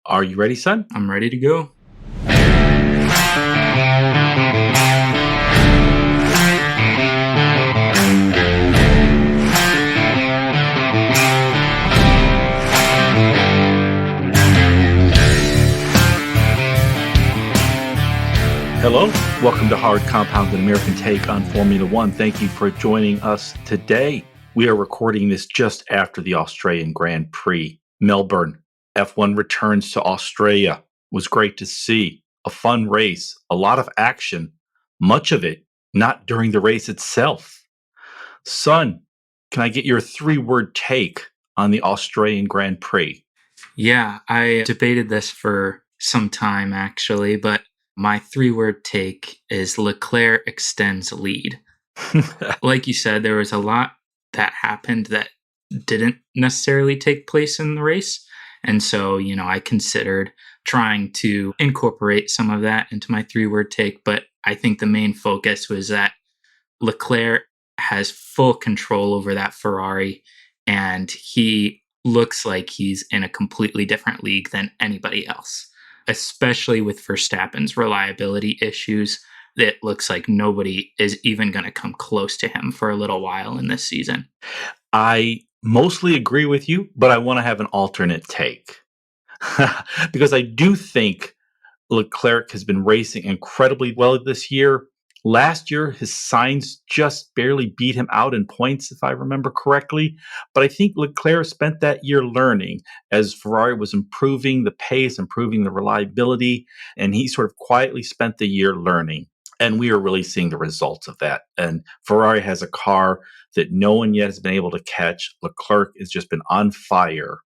Are you ready, son? I'm ready to go. Hello. Welcome to Hard Compound, an American take on Formula One. Thank you for joining us today. We are recording this just after the Australian Grand Prix. Melbourne, F1 returns to Australia. It was great to see. A fun race, a lot of action, much of it not during the race itself. Son, can I get your three-word take on the Australian Grand Prix? Yeah, I debated this for some time actually, but my three-word take is Leclerc extends lead. Like you said, there was a lot that happened that didn't necessarily take place in the race. And so, I considered trying to incorporate some of that into my three-word take, but I think the main focus was that Leclerc has full control over that Ferrari, and he looks like he's in a completely different league than anybody else, especially with Verstappen's reliability issues. It looks like nobody is even going to come close to him for a little while in this season. I mostly agree with you, but I want to have an alternate take. Because I do think Leclerc has been racing incredibly well this year. Last year, his signs just barely beat him out in points, if I remember correctly. But I think Leclerc spent that year learning as Ferrari was improving the pace, improving the reliability, and he sort of quietly spent the year learning. And we are really seeing the results of that. And Ferrari has a car that no one yet has been able to catch. Leclerc has just been on fire.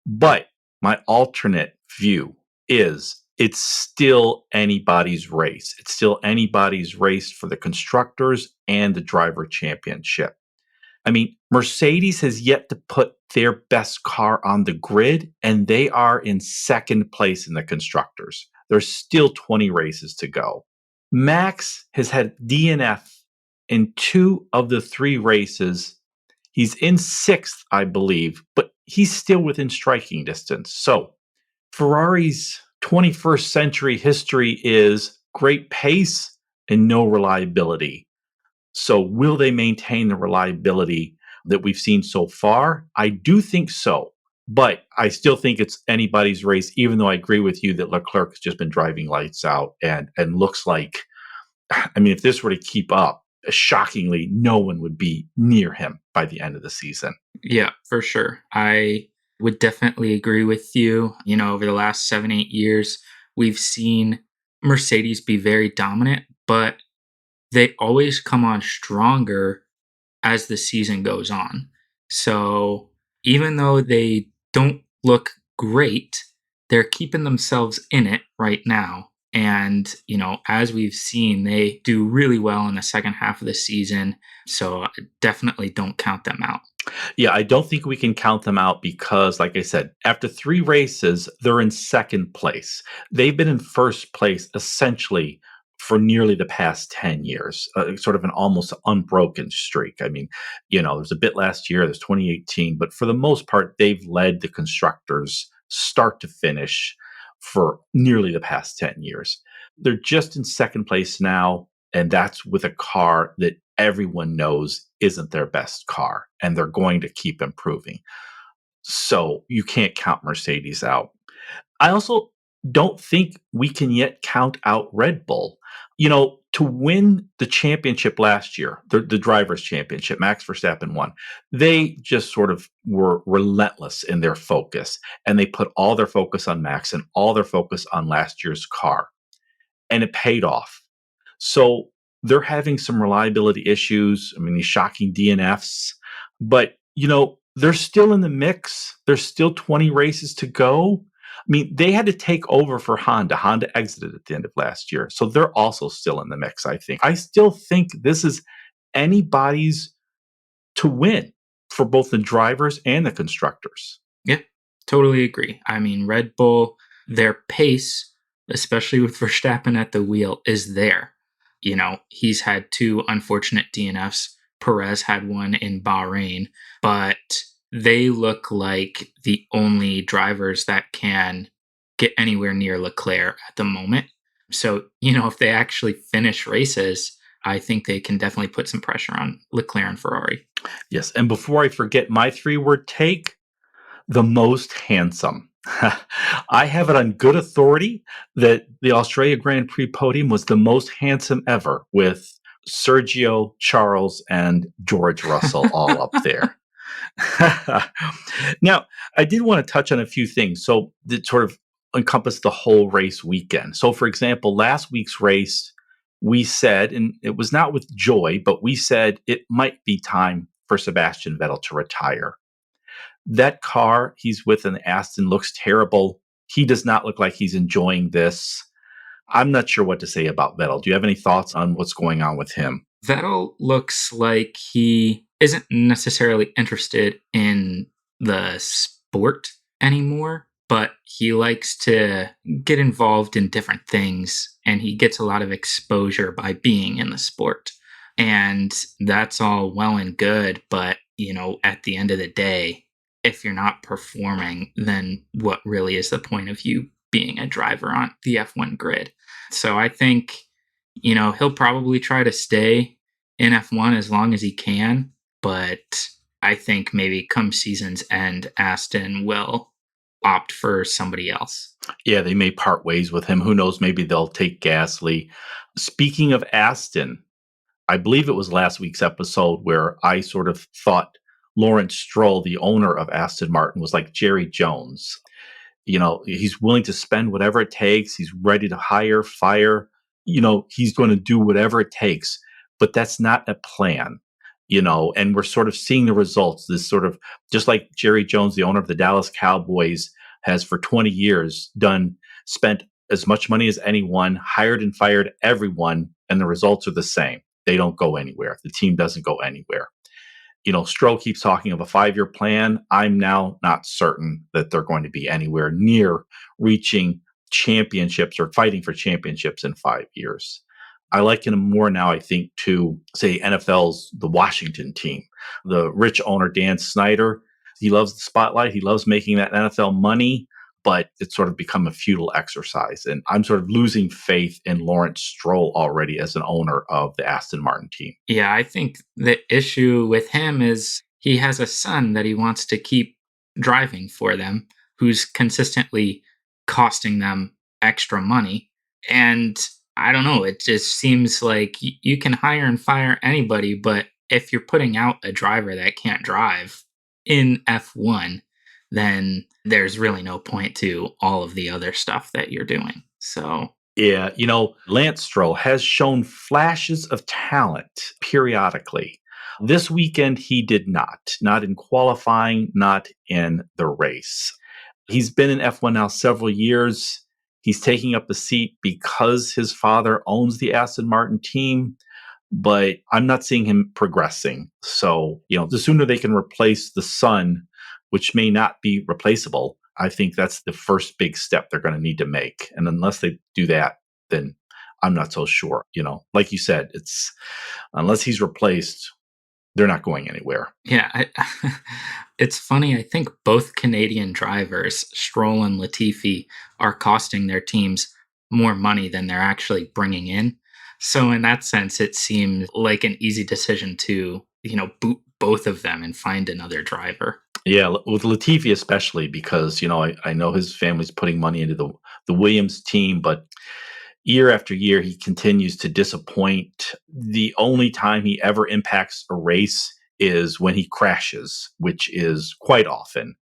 But my alternate view is it's still anybody's race. It's still anybody's race for the constructors and the driver championship. I mean, Mercedes has yet to put their best car on the grid, and they are in second place in the constructors. There's still 20 races to go. Max has had DNF in two of the three races. He's in sixth, I believe, but he's still within striking distance. So Ferrari's 21st century history is great pace and no reliability. So will they maintain the reliability that we've seen so far? I do think so. But I still think it's anybody's race, even though I agree with you that Leclerc has just been driving lights out and looks like, I mean, if this were to keep up, shockingly, no one would be near him by the end of the season. Yeah, for sure. I would definitely agree with you. Over the last 7, 8 years, we've seen Mercedes be very dominant, but they always come on stronger as the season goes on. So even though they don't look great, they're keeping themselves in it right now. And, as we've seen, they do really well in the second half of the season. So definitely don't count them out. Yeah, I don't think we can count them out because, like I said, after three races, they're in second place. They've been in first place essentially for nearly the past 10 years, sort of an almost unbroken streak. I mean, there's a bit last year, there's 2018, but for the most part, they've led the constructors start to finish for nearly the past 10 years. They're just in second place now, and that's with a car that everyone knows isn't their best car, and they're going to keep improving. So you can't count Mercedes out. I also don't think we can yet count out Red Bull. To win the championship last year, the drivers' championship, Max Verstappen won. They just sort of were relentless in their focus, and they put all their focus on Max and all their focus on last year's car, and it paid off. So they're having some reliability issues. I mean, these shocking DNFs, but they're still in the mix. There's still 20 races to go. I mean, they had to take over for Honda. Honda exited at the end of last year. So they're also still in the mix, I think. I still think this is anybody's to win for both the drivers and the constructors. Yeah, totally agree. I mean, Red Bull, their pace, especially with Verstappen at the wheel, is there. He's had two unfortunate DNFs. Perez had one in Bahrain, but they look like the only drivers that can get anywhere near Leclerc at the moment. So, if they actually finish races, I think they can definitely put some pressure on Leclerc and Ferrari. Yes. And before I forget my three-word take, the most handsome. I have it on good authority that the Australia Grand Prix podium was the most handsome ever, with Sergio, Charles, and George Russell all up there. Now, I did want to touch on a few things. So that sort of encompass the whole race weekend. So, for example, last week's race, we said, and it was not with joy, but we said it might be time for Sebastian Vettel to retire. That car he's with in Aston looks terrible. He does not look like he's enjoying this. I'm not sure what to say about Vettel. Do you have any thoughts on what's going on with him? Vettel looks like he isn't necessarily interested in the sport anymore, but he likes to get involved in different things and he gets a lot of exposure by being in the sport. And that's all well and good, but at the end of the day, if you're not performing, then what really is the point of you being a driver on the F1 grid? So I think, he'll probably try to stay in F1 as long as he can, but I think maybe come season's end, Aston will opt for somebody else. Yeah, they may part ways with him. Who knows? Maybe they'll take Gasly. Speaking of Aston, I believe it was last week's episode where I sort of thought Lawrence Stroll, the owner of Aston Martin, was like Jerry Jones. He's willing to spend whatever it takes. He's ready to hire, fire. He's going to do whatever it takes. But that's not a plan, and we're sort of seeing the results. This sort of, just like Jerry Jones, the owner of the Dallas Cowboys, has for 20 years spent as much money as anyone, hired and fired everyone, and the results are the same. They don't go anywhere. The team doesn't go anywhere. Stroh keeps talking of a 5-year plan. I'm now not certain that they're going to be anywhere near reaching championships or fighting for championships in 5 years. I liken him more now, I think, to, say, NFL's the Washington team. The rich owner, Dan Snyder, he loves the spotlight. He loves making that NFL money, but it's sort of become a futile exercise. And I'm sort of losing faith in Lawrence Stroll already as an owner of the Aston Martin team. Yeah, I think the issue with him is he has a son that he wants to keep driving for them, who's consistently costing them extra money. And I don't know, it just seems like you can hire and fire anybody, but if you're putting out a driver that can't drive in F1, then there's really no point to all of the other stuff that you're doing. So, yeah, Lance Stroll has shown flashes of talent periodically. This weekend, he did not in qualifying, not in the race. He's been in F1 now several years. He's taking up the seat because his father owns the Aston Martin team, but I'm not seeing him progressing. So, the sooner they can replace the son, which may not be replaceable, I think that's the first big step they're going to need to make. And unless they do that, then I'm not so sure. Like you said, it's unless he's replaced, they're not going anywhere. Yeah, it's funny. I think both Canadian drivers, Stroll and Latifi, are costing their teams more money than they're actually bringing in. So in that sense, it seems like an easy decision to, boot both of them and find another driver. Yeah, with Latifi especially because, I know his family's putting money into the Williams team, but year after year, he continues to disappoint. The only time he ever impacts a race is when he crashes, which is quite often.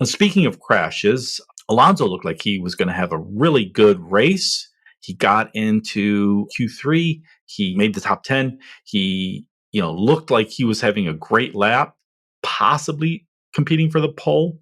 Now, speaking of crashes, Alonso looked like he was going to have a really good race. He got into Q3. He made the top 10. He, looked like he was having a great lap, possibly competing for the pole.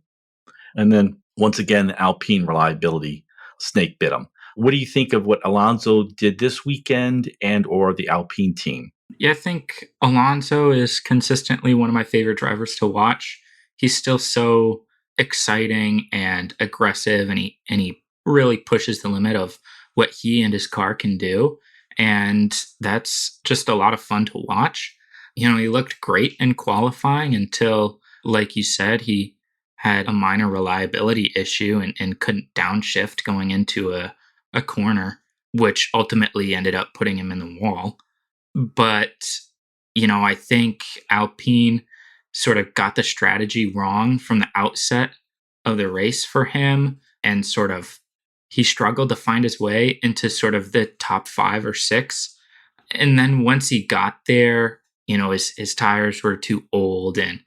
And then once again, the Alpine reliability snake bit him. What do you think of what Alonso did this weekend and or the Alpine team? Yeah, I think Alonso is consistently one of my favorite drivers to watch. He's still so exciting and aggressive, and he really pushes the limit of what he and his car can do. And that's just a lot of fun to watch. He looked great in qualifying until, like you said, he had a minor reliability issue and couldn't downshift going into a corner, which ultimately ended up putting him in the wall. But, I think Alpine sort of got the strategy wrong from the outset of the race for him, and sort of he struggled to find his way into sort of the top 5 or 6. And then once he got there, his tires were too old and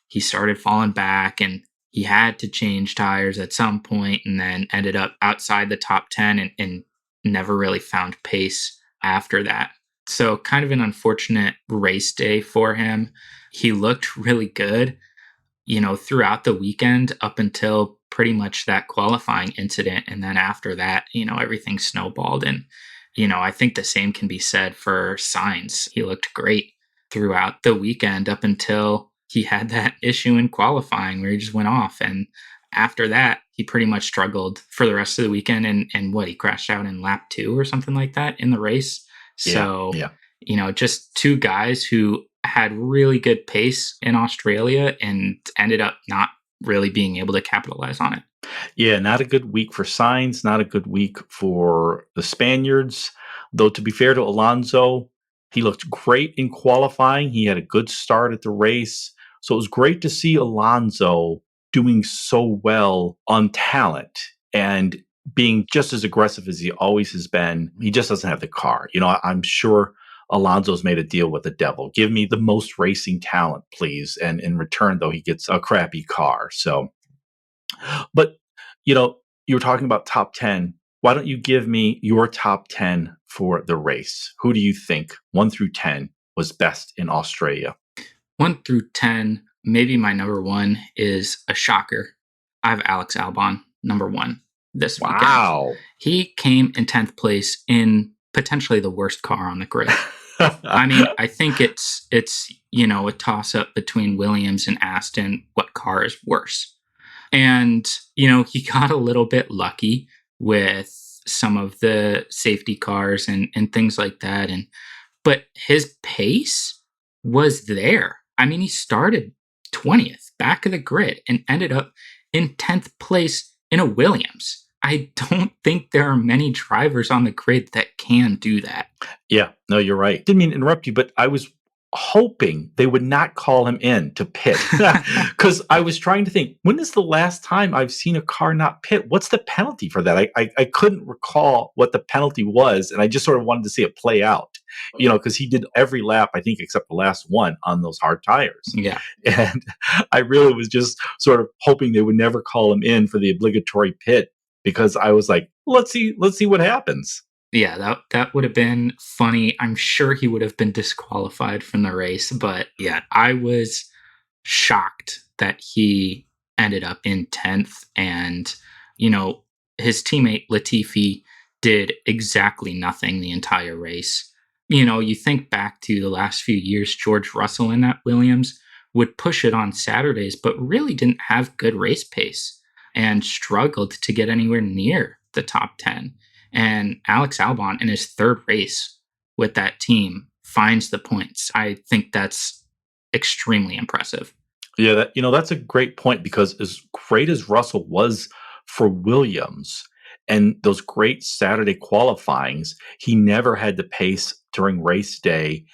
he started falling back, and he had to change tires at some point, and then ended up outside the top 10, and never really found pace after that. So, kind of an unfortunate race day for him. He looked really good, throughout the weekend up until pretty much that qualifying incident. And then after that, everything snowballed. And, I think the same can be said for Sainz. He looked great throughout the weekend up until he had that issue in qualifying where he just went off. And after that, he pretty much struggled for the rest of the weekend. And what, he crashed out in lap 2 or something like that in the race. Yeah, So, yeah. just two guys who had really good pace in Australia and ended up not really being able to capitalize on it. Yeah, not a good week for Sainz, not a good week for the Spaniards. Though, to be fair to Alonso, he looked great in qualifying. He had a good start at the race. So it was great to see Alonso doing so well on talent and being just as aggressive as he always has been. He just doesn't have the car. I'm sure Alonso's made a deal with the devil. Give me the most racing talent, please. And in return, though, he gets a crappy car. So, but you were talking about top 10. Why don't you give me your top 10 for the race? Who do you think 1 through 10 was best in Australia? 1 through 10, maybe my number one is a shocker. I have Alex Albon, number one this weekend. Wow. He came in 10th place in potentially the worst car on the grid. I mean, I think it's a toss up between Williams and Aston. What car is worse? And, he got a little bit lucky with some of the safety cars and things like that. But his pace was there. I mean, he started 20th back of the grid and ended up in 10th place in a Williams. I don't think there are many drivers on the grid that can do that. Yeah, no, you're right. Didn't mean to interrupt you, but I was hoping they would not call him in to pit because I was trying to think, when is the last time I've seen a car not pit? What's the penalty for that? I couldn't recall what the penalty was, and I just sort of wanted to see it play out, because he did every lap, I think, except the last one on those hard tires. Yeah. And I really was just sort of hoping they would never call him in for the obligatory pit, because I was like, let's see what happens. Yeah, that would have been funny. I'm sure he would have been disqualified from the race, but yeah, I was shocked that he ended up in 10th. And, his teammate Latifi did exactly nothing the entire race. You think back to the last few years, George Russell in that Williams would push it on Saturdays, but really didn't have good race pace and struggled to get anywhere near the top 10. And Alex Albon in his third race with that team finds the points. I think that's extremely impressive. Yeah, that's a great point, because as great as Russell was for Williams and those great Saturday qualifyings, he never had the pace during race day.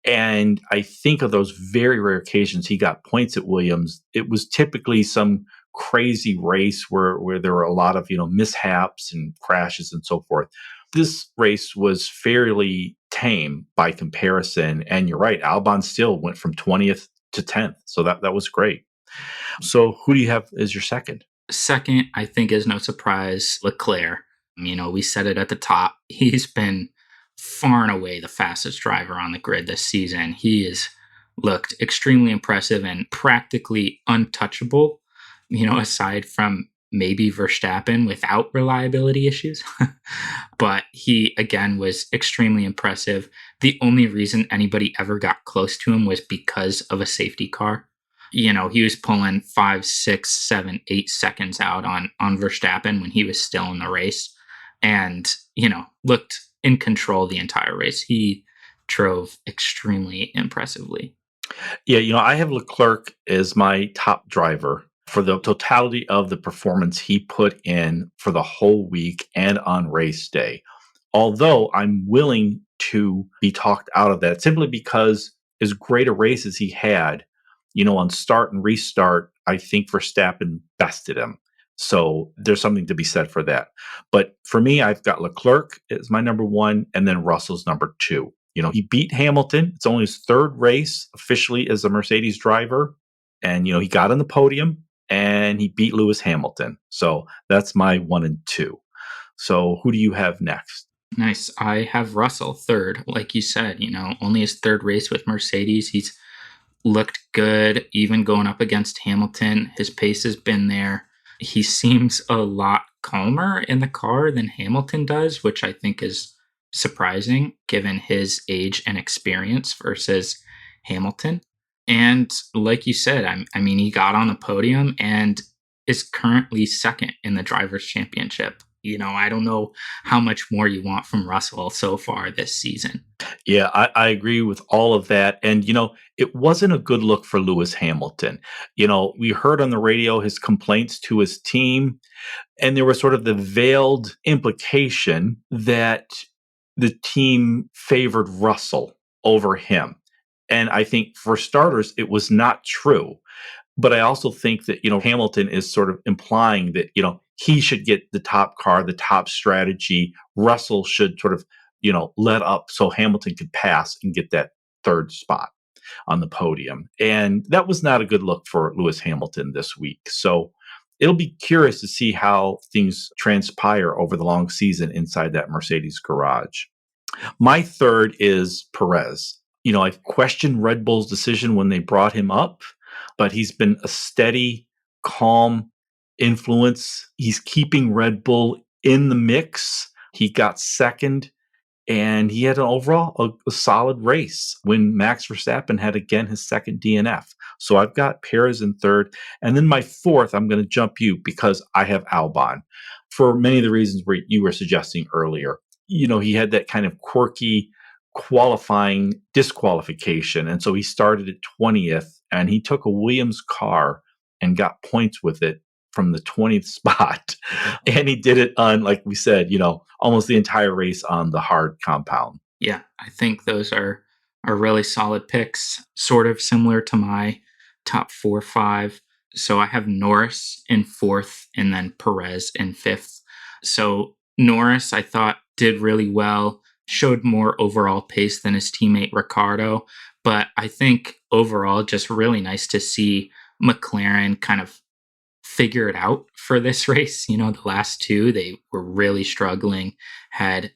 And I think of those very rare occasions he got points at Williams, it was typically some crazy race where there were a lot of mishaps and crashes and so forth. This race was fairly tame by comparison, and you're right, Albon still went from 20th to 10th, so that was great. So who do you have as your second? Second, I think, is no surprise, Leclerc. We said it at the top. He's been far and away the fastest driver on the grid this season. He has looked extremely impressive and practically untouchable, aside from maybe Verstappen without reliability issues. But he, again, was extremely impressive. The only reason anybody ever got close to him was because of a safety car. He was pulling 5, 6, 7, 8 seconds out on Verstappen when he was still in the race, and, looked in control the entire race. He drove extremely impressively. Yeah, I have Leclerc as my top driver. for the totality of the performance he put in for the whole week and on race day. Although I'm willing to be talked out of that simply because as great a race as he had, on start and restart, I think Verstappen bested him. So there's something to be said for that. But for me, I've got Leclerc as my number one, and then Russell's number two. He beat Hamilton. It's only his third race officially as a Mercedes driver. And, he got on the podium and he beat Lewis Hamilton. So that's my one and two. So who do you have next? Nice. I have Russell third. Like you said, only his third race with Mercedes. He's looked good, even going up against Hamilton. His pace has been there. He seems a lot calmer in the car than Hamilton does, which I think is surprising given his age and experience versus Hamilton. And like you said, he got on the podium and is currently second in the Drivers' Championship. I don't know how much more you want from Russell so far this season. Yeah, I agree with all of that. And, it wasn't a good look for Lewis Hamilton. We heard on the radio his complaints to his team, and there was sort of the veiled implication that the team favored Russell over him. And I think for starters, it was not true. But I also think that, Hamilton is sort of implying that, he should get the top car, the top strategy. Russell should sort of, let up so Hamilton could pass and get that third spot on the podium. And that was not a good look for Lewis Hamilton this week. So it'll be curious to see how things transpire over the long season inside that Mercedes garage. My third is Perez. I've questioned Red Bull's decision when they brought him up, but he's been a steady, calm influence. He's keeping Red Bull in the mix. He got second, and he had an overall a solid race when Max Verstappen had again his second DNF. So I've got Perez in third. And then my fourth, I'm going to jump you because I have Albon for many of the reasons where you were suggesting earlier. He had that kind of quirky qualifying disqualification. And so he started at 20th, and he took a Williams car and got points with it from the 20th spot. And he did it on, like we said, almost the entire race on the hard compound. Yeah, I think those are really solid picks, sort of similar to my top 4 or 5. So I have Norris in fourth and then Perez in fifth. So Norris, I thought, did really well, showed more overall pace than his teammate Ricciardo. But I think overall, just really nice to see McLaren kind of figure it out for this race. The last two, they were really struggling, had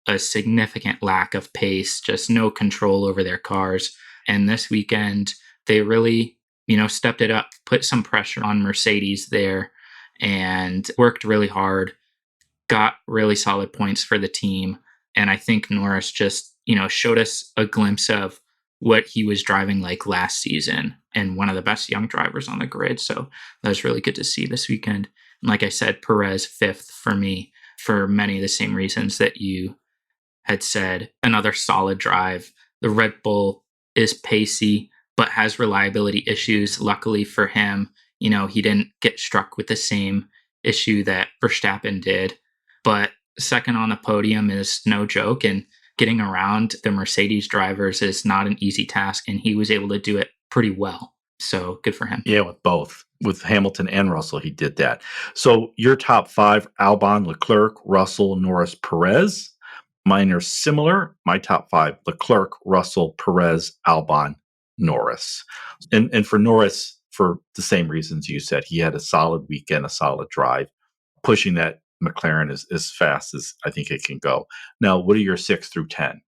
a significant lack of pace, just no control over their cars. And this weekend, they really, stepped it up, put some pressure on Mercedes there, and worked really hard, got really solid points for the team. And I think Norris just, showed us a glimpse of what he was driving like last season and one of the best young drivers on the grid. So that was really good to see this weekend. And like I said, Perez fifth for me for many of the same reasons that you had said. Another solid drive. The Red Bull is pacey, but has reliability issues. Luckily for him, he didn't get struck with the same issue that Verstappen did. But second on the podium is no joke, and getting around the Mercedes drivers is not an easy task, and he was able to do it pretty well. So good for him. Yeah, with both. With Hamilton and Russell, he did that. So your top 5, Albon, Leclerc, Russell, Norris, Perez. Mine are similar. My top 5, Leclerc, Russell, Perez, Albon, Norris. And for Norris, for the same reasons you said, he had a solid weekend, a solid drive, pushing that McLaren as fast as I think it can go. Now, what are your 6 through 10?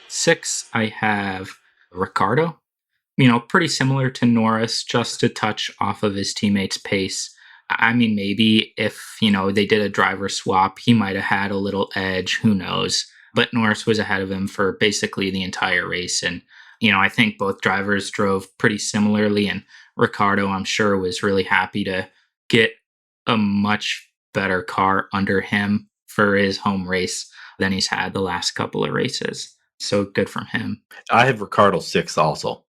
Six, I have Ricciardo. Pretty similar to Norris, just a touch off of his teammate's pace. Maybe if, they did a driver swap, he might have had a little edge. Who knows? but Norris was ahead of him for basically the entire race. And, I think both drivers drove pretty similarly. And Ricardo, I'm sure, was really happy to get a much better car under him for his home race than he's had the last couple of races. So good from him. I have Ricardo 6 also.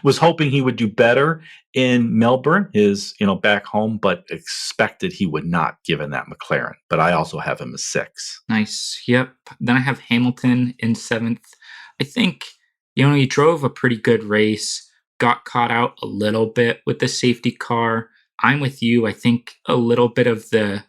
Was hoping he would do better in Melbourne, his, back home, but expected he would not given that McLaren. But I also have him as 6. Nice. Yep. Then I have Hamilton in 7th. I think, he drove a pretty good race, got caught out a little bit with the safety car. I'm with you. I think a little bit of the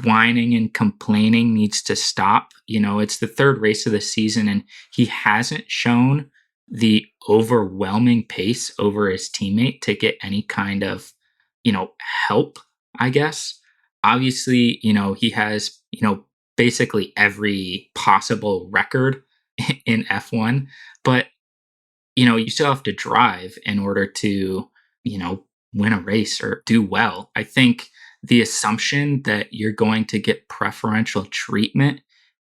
whining and complaining needs to stop. It's the third race of the season, and he hasn't shown the overwhelming pace over his teammate to get any kind of, help, I guess. Obviously, he has, basically every possible record in F1, but, you still have to drive in order to, win a race or do well. I think the assumption that you're going to get preferential treatment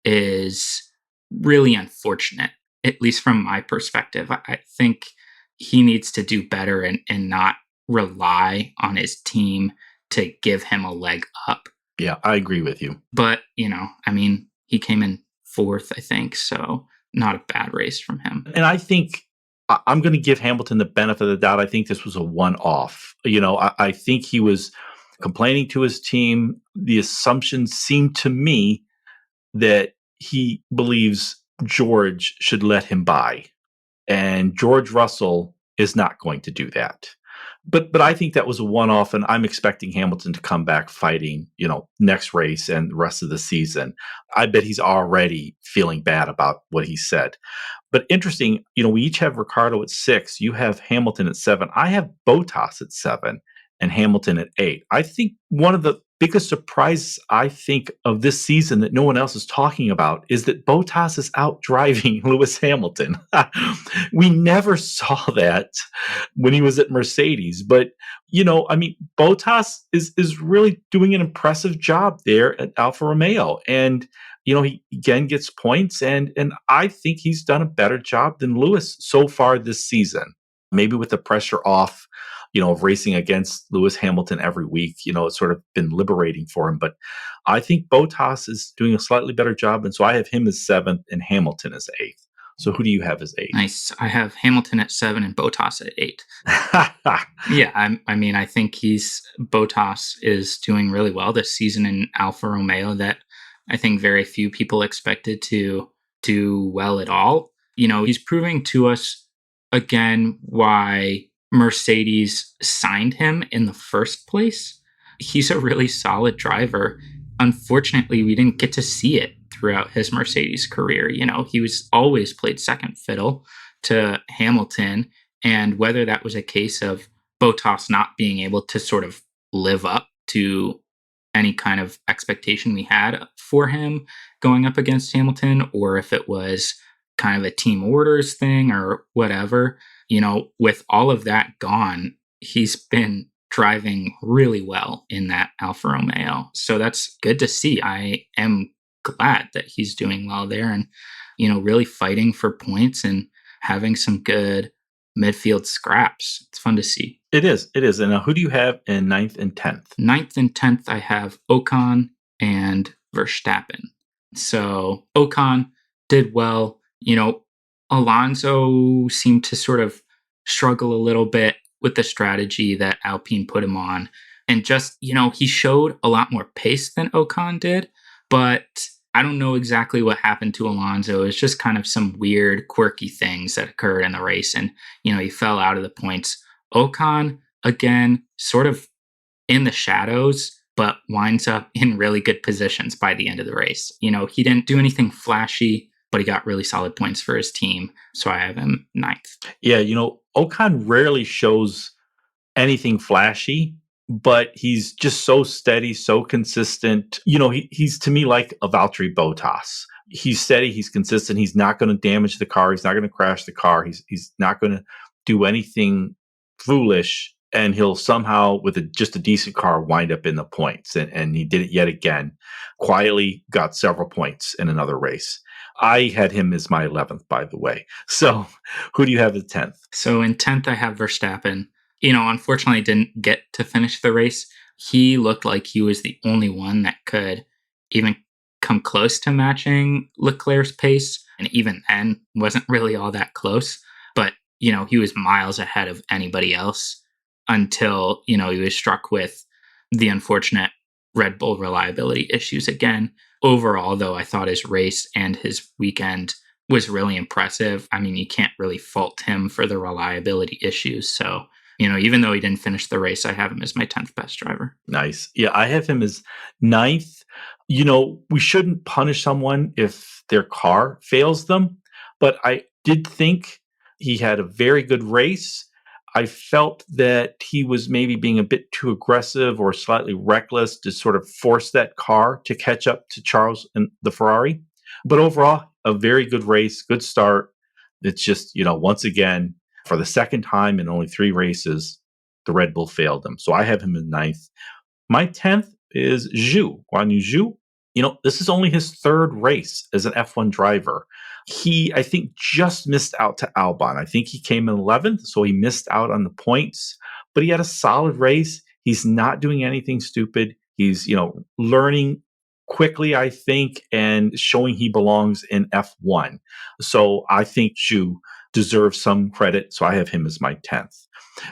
is really unfortunate, at least from my perspective. I think he needs to do better and not rely on his team to give him a leg up. Yeah, I agree with you. But, he came in 4th, I think, so not a bad race from him. And I think I'm going to give Hamilton the benefit of the doubt. I think this was a one-off. I think he was complaining to his team. The assumption seemed to me that he believes George should let him by, and George Russell is not going to do that. But I think that was a one-off, and I'm expecting Hamilton to come back fighting, next race and the rest of the season. I bet he's already feeling bad about what he said. But interesting, we each have Ricardo at 6. You have Hamilton at 7. I have Bottas at 7 and Hamilton at 8. I think one of the biggest surprises of this season that no one else is talking about is that Bottas is out driving Lewis Hamilton. We never saw that when he was at Mercedes, but Bottas is really doing an impressive job there at Alfa Romeo, and he again gets points, and I think he's done a better job than Lewis so far this season. Maybe with the pressure off, of racing against Lewis Hamilton every week, it's sort of been liberating for him. But I think Bottas is doing a slightly better job, and so I have him as 7th and Hamilton as 8th. So who do you have as 8? Nice. I have Hamilton at 7 and Bottas at 8. Yeah, I think Bottas is doing really well this season in Alfa Romeo that I think very few people expected to do well at all. He's proving to us again why Mercedes signed him in the first place. He's a really solid driver. Unfortunately, we didn't get to see it throughout his Mercedes career. He was always played second fiddle to Hamilton. And whether that was a case of Bottas not being able to sort of live up to any kind of expectation we had for him going up against Hamilton, or if it was kind of a team orders thing or whatever, with all of that gone, he's been driving really well in that Alfa Romeo. So that's good to see. I am glad that he's doing well there and, really fighting for points and having some good midfield scraps. It's fun to see. It is. And who do you have in 9th and 10th? 9th and 10th, I have Ocon and Verstappen. So Ocon did well. Alonso seemed to sort of struggle a little bit with the strategy that Alpine put him on. And just, he showed a lot more pace than Ocon did, but I don't know exactly what happened to Alonso. It's just kind of some weird, quirky things that occurred in the race. And, he fell out of the points. Ocon, again, sort of in the shadows, but winds up in really good positions by the end of the race. He didn't do anything flashy, but he got really solid points for his team. So I have him 9th. Yeah, Ocon rarely shows anything flashy, but he's just so steady, so consistent. He's to me like a Valtteri Bottas. He's steady, he's consistent. He's not going to damage the car. He's not going to crash the car. He's not going to do anything foolish, and he'll somehow, with just a decent car, wind up in the points. And he did it yet again. Quietly got several points in another race. I had him as my 11th, by the way. So who do you have as 10th? So in 10th, I have Verstappen. Unfortunately, didn't get to finish the race. He looked like he was the only one that could even come close to matching Leclerc's pace. And even then, wasn't really all that close. But, he was miles ahead of anybody else until, he was struck with the unfortunate Red Bull reliability issues again. Overall, though, I thought his race and his weekend was really impressive. I mean, you can't really fault him for the reliability issues. So, even though he didn't finish the race, I have him as my 10th best driver. Nice. Yeah, I have him as ninth. We shouldn't punish someone if their car fails them, but I did think he had a very good race. I felt that he was maybe being a bit too aggressive or slightly reckless to sort of force that car to catch up to Charles and the Ferrari. But overall, a very good race, good start. It's just, once again, for the second time in only 3 races, the Red Bull failed him. So I have him in ninth. My 10th is Guan Yu Zhu. This is only his third race as an F1 driver. He, I think, just missed out to Albon. I think he came in 11th, so he missed out on the points, but he had a solid race. He's not doing anything stupid. He's, learning quickly, I think, and showing he belongs in F1. So I think Zhu deserves some credit. So I have him as my 10th.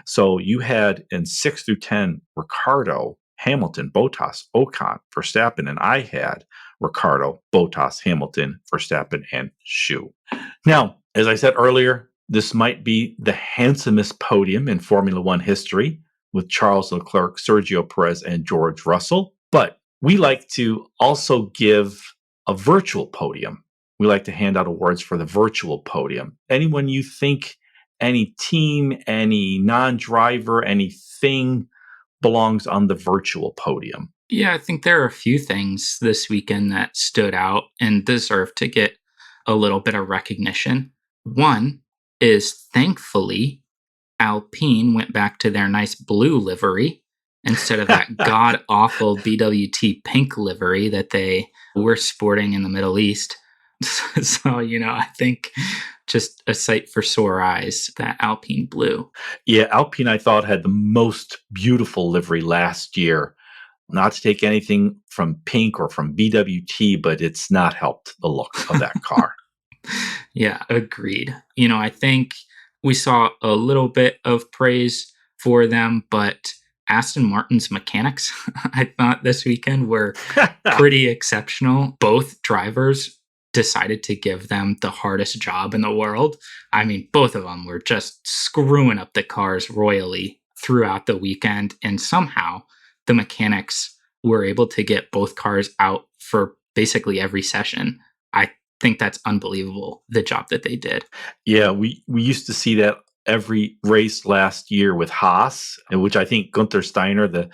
So you had in 6 through 10, Ricardo, Hamilton, Bottas, Ocon, Verstappen, and I had Ricardo, Bottas, Hamilton, Verstappen, and Zhu. Now, as I said earlier, this might be the handsomest podium in Formula One history with Charles Leclerc, Sergio Perez, and George Russell. But we like to also give a virtual podium. We like to hand out awards for the virtual podium. Anyone you think, any team, any non-driver, anything belongs on the virtual podium? Yeah, I think there are a few things this weekend that stood out and deserve to get a little bit of recognition. One is thankfully Alpine went back to their nice blue livery instead of that god awful BWT pink livery that they were sporting in the Middle East. So, I think just a sight for sore eyes, that Alpine blue. Yeah, Alpine, I thought, had the most beautiful livery last year. Not to take anything from Pink or from BWT, but it's not helped the look of that car. Yeah, agreed. I think we saw a little bit of praise for them, but Aston Martin's mechanics, I thought this weekend were pretty exceptional. Both drivers decided to give them the hardest job in the world. I mean, both of them were just screwing up the cars royally throughout the weekend, and somehow the mechanics were able to get both cars out for basically every session. I think that's unbelievable, the job that they did. Yeah, we used to see that every race last year with Haas, in which I think Gunther Steiner, the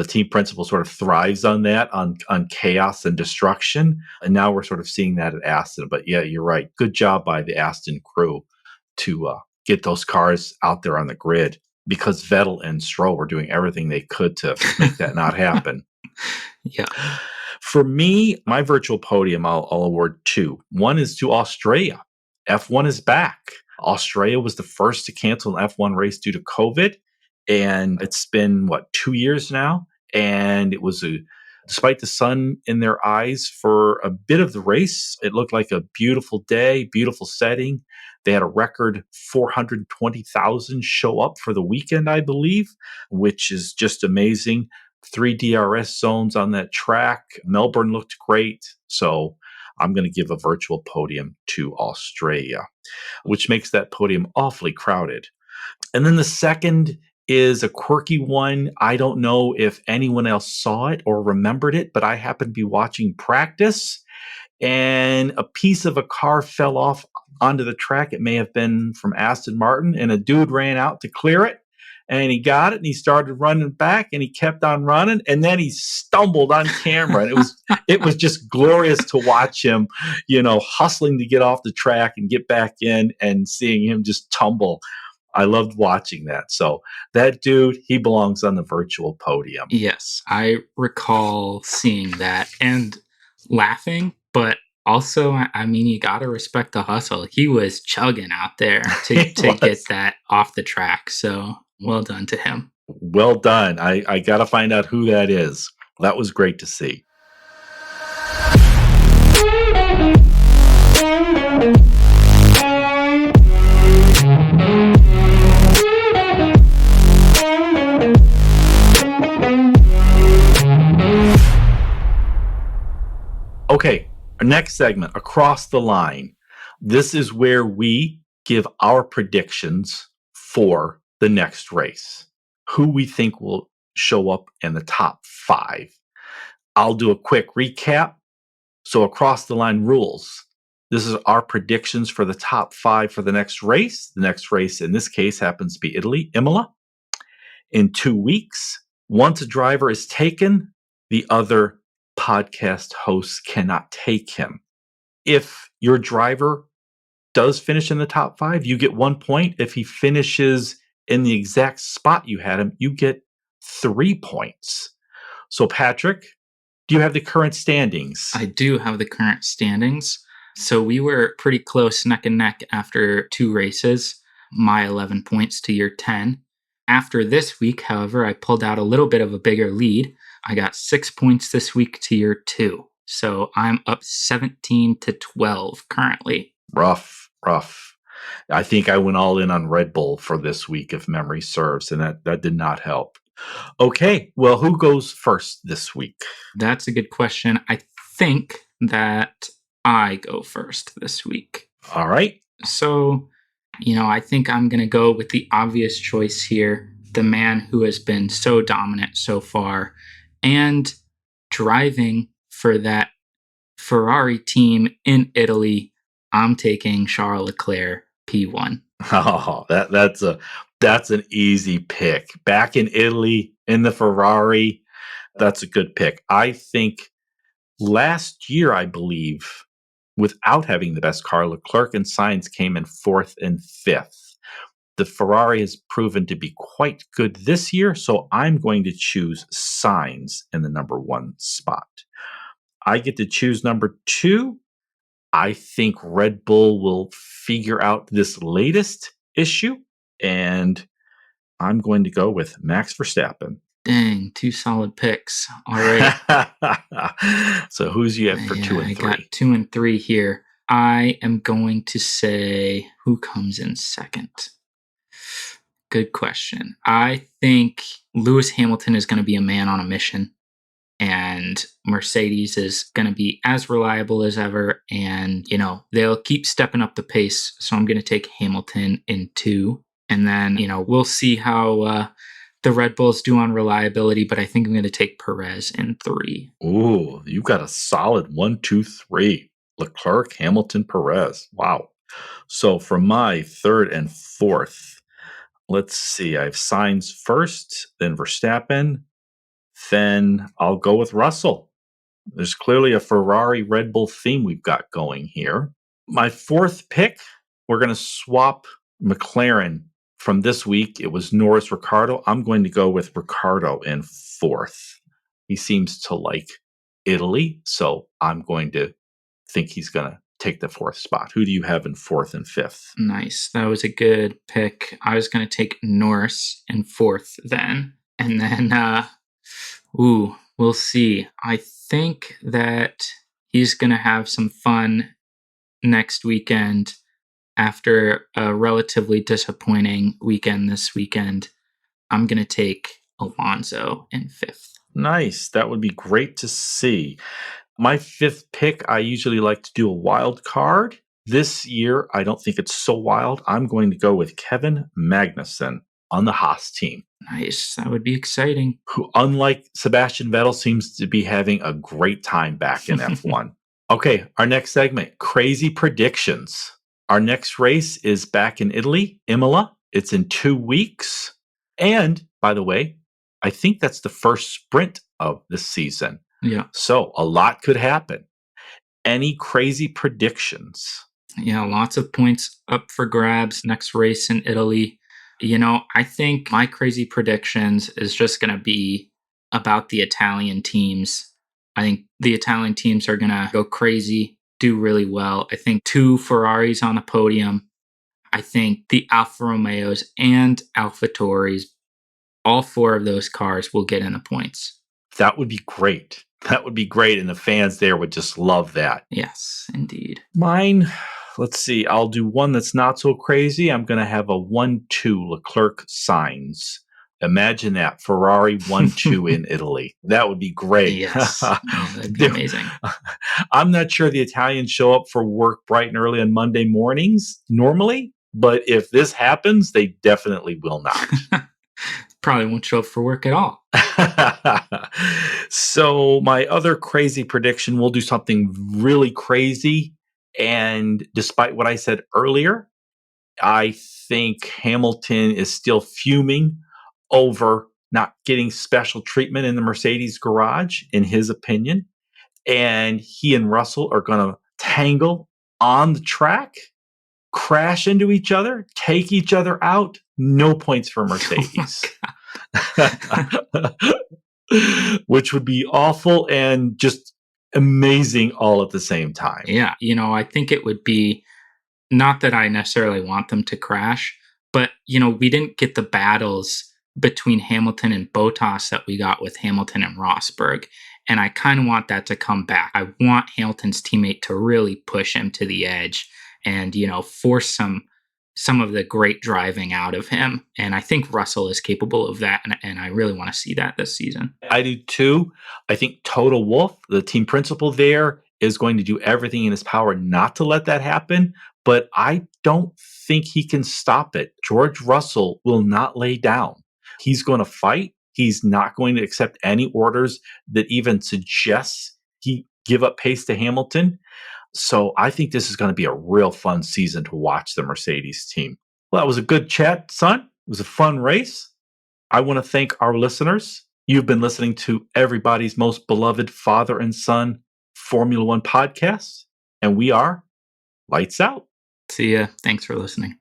team principal, sort of thrives on that, on chaos and destruction. And now we're sort of seeing that at Aston. But yeah, you're right. Good job by the Aston crew to get those cars out there on the grid, because Vettel and Stroll were doing everything they could to make that not happen. Yeah. For me, my virtual podium, I'll award 2. One is to Australia. F1 is back. Australia was the first to cancel an F1 race due to COVID. And it's been, 2 years now? And it was despite the sun in their eyes for a bit of the race, it looked like a beautiful day, beautiful setting. They had a record 420,000 show up for the weekend, I believe, which is just amazing. 3 DRS zones on that track. Melbourne looked great. So I'm going to give a virtual podium to Australia, which makes that podium awfully crowded. And then the second is a quirky one. I don't know if anyone else saw it or remembered it, but I happened to be watching practice and a piece of a car fell off onto the track. It may have been from Aston Martin, and a dude ran out to clear it. And he got it and he started running back and he kept on running, and then he stumbled on camera. And it was just glorious to watch him, hustling to get off the track and get back in, and seeing him just tumble. I loved watching that. So that dude, he belongs on the virtual podium. Yes, I recall seeing that and laughing, but Also, I mean, you got to respect the hustle. He was chugging out there It to get was. that off the track. So well done to him. Well done. I got to find out who that is. That was great to see. Okay, our next segment, Across the Line. This is where we give our predictions for the next race, who we think will show up in the top five. I'll do a quick recap. So, Across the Line rules. This is our predictions for the top five for the next race. The next race in this case happens to be Italy, Imola, in 2 weeks. Once a driver is taken, the other podcast hosts cannot take him. If your driver does finish in the top five, you get 1 point. If he finishes in the exact spot you had him, you get 3 points. So, Patrick, do you have the current standings? I do have the current standings. So we were pretty close, neck and neck, after 2 races. My 11 points to your 10. After this week, however, I pulled out a little bit of a bigger lead. I got 6 points this week to your 2. So I'm up 17 to 12 currently. Rough. I think I went all in on Red Bull for this week, if memory serves, and that did not help. Okay, well, who goes first this week? That's a good question. I think that I go first this week. All right. So, I think I'm going to go with the obvious choice here, the man who has been so dominant so far and driving for that Ferrari team in Italy. I'm taking Charles Leclerc, P1. Oh, that's an easy pick. Back in Italy in the Ferrari, that's a good pick. I think last year, I believe, without having the best car, Leclerc and Sainz came in fourth and fifth. The Ferrari has proven to be quite good this year, so I'm going to choose Sainz in the number 1 spot. I get to choose number 2. I think Red Bull will figure out this latest issue, and I'm going to go with Max Verstappen. Dang, 2 solid picks. All right. So who's you have for 2 and 3? I got 2 and 3 here. I am going to say, who comes in second? Good question. I think Lewis Hamilton is going to be a man on a mission, and Mercedes is going to be as reliable as ever. And, they'll keep stepping up the pace. So I'm going to take Hamilton in 2. And then, we'll see how the Red Bulls do on reliability, but I think I'm going to take Perez in 3. Ooh, you got a solid 1, 2, 3. Leclerc, Hamilton, Perez. Wow. So for my 3rd and 4th, let's see. I have Sainz first, then Verstappen. Then I'll go with Russell. There's clearly a Ferrari Red Bull theme we've got going here. My 4th pick, we're going to swap McLaren from this week. It was Norris Ricciardo. I'm going to go with Ricciardo in 4th. He seems to like Italy, so I'm going to think he's going to take the 4th spot. Who do you have in 4th and 5th? Nice. That was a good pick. I was going to take Norris in 4th then. And then, we'll see. I think that he's going to have some fun next weekend after a relatively disappointing weekend this weekend. I'm going to take Alonso in 5th. Nice. That would be great to see. My 5th pick, I usually like to do a wild card. This year, I don't think it's so wild. I'm going to go with Kevin Magnussen on the Haas team. Nice. That would be exciting. Who, unlike Sebastian Vettel, seems to be having a great time back in F1. Okay, our next segment, crazy predictions. Our next race is back in Italy, Imola. It's in 2 weeks. And, by the way, I think that's the first sprint of the season. Yeah. So a lot could happen. Any crazy predictions? Yeah, lots of points up for grabs. Next race in Italy. I think my crazy predictions is just going to be about the Italian teams. I think the Italian teams are going to go crazy. do really well. I think 2 Ferraris on the podium. I think the Alfa Romeos and AlphaTauris, all 4 of those cars will get in the points. That would be great. That would be great, and the fans there would just love that. Yes, indeed. Mine, let's see. I'll do one that's not so crazy. I'm going to have a 1-2 Leclerc Sainz. Imagine that, Ferrari 1-2 in Italy. That would be great. Yes. Oh, that'd be amazing. I'm not sure the Italians show up for work bright and early on Monday mornings normally, but if this happens, they definitely will not. Probably won't show up for work at all. So my other crazy prediction, we'll do something really crazy. And despite what I said earlier, I think Hamilton is still fuming over not getting special treatment in the Mercedes garage, in his opinion. And he and Russell are going to tangle on the track, crash into each other, take each other out. No points for Mercedes. Which would be awful and just amazing all at the same time. Yeah, I think it would be, not that I necessarily want them to crash, but we didn't get the battles between Hamilton and Bottas that we got with Hamilton and Rosberg, and I kind of want that to come back. I want Hamilton's teammate to really push him to the edge and force some of the great driving out of him. And I think Russell is capable of that. And I really want to see that this season. I do too. I think Toto Wolff, the team principal there, is going to do everything in his power not to let that happen. But I don't think he can stop it. George Russell will not lay down. He's going to fight. He's not going to accept any orders that even suggests he give up pace to Hamilton. So I think this is going to be a real fun season to watch the Mercedes team. Well, that was a good chat, son. It was a fun race. I want to thank our listeners. You've been listening to everybody's most beloved father and son Formula One podcast, and we are Lights Out. See ya. Thanks for listening.